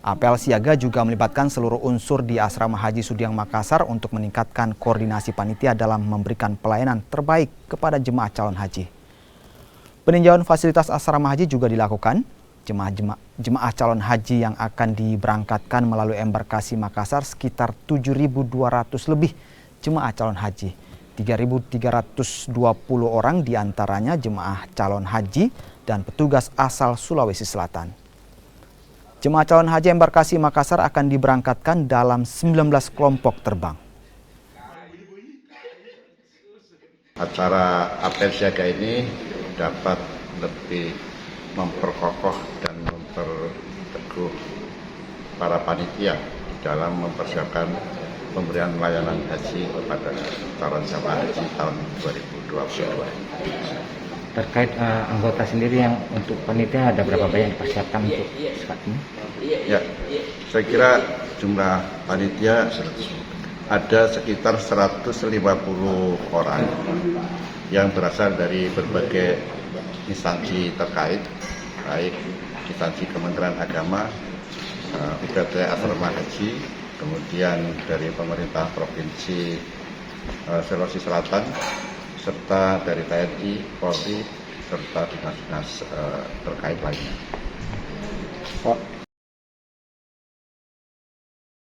Apel siaga juga melibatkan seluruh unsur di Asrama Haji Sudiang Makassar untuk meningkatkan koordinasi panitia dalam memberikan pelayanan terbaik kepada jemaah calon haji. Peninjauan fasilitas asrama haji juga dilakukan. Jemaah calon haji yang akan diberangkatkan melalui embarkasi Makassar sekitar 7.200 lebih jemaah calon haji. 3.320 orang diantaranya jemaah calon haji dan petugas asal Sulawesi Selatan. Jemaah calon haji embarkasi Makassar akan diberangkatkan dalam 19 kelompok terbang. Acara apel siaga ini dapat lebih memperkokoh dan memperteguh para panitia dalam mempersiapkan pemberian layanan haji kepada calon jemaah haji tahun 2022. Terkait anggota sendiri yang untuk panitia ada berapa banyak dipersiapkan untuk saat ini? Ya, saya kira jumlah panitia ada sekitar 150 orang yang berasal dari berbagai instansi terkait, baik instansi Kementerian Agama, Brigade Asrama Haji, kemudian dari pemerintah Provinsi Sulawesi Selatan, serta dari TNI, Polri, serta dinas-dinas terkait lainnya.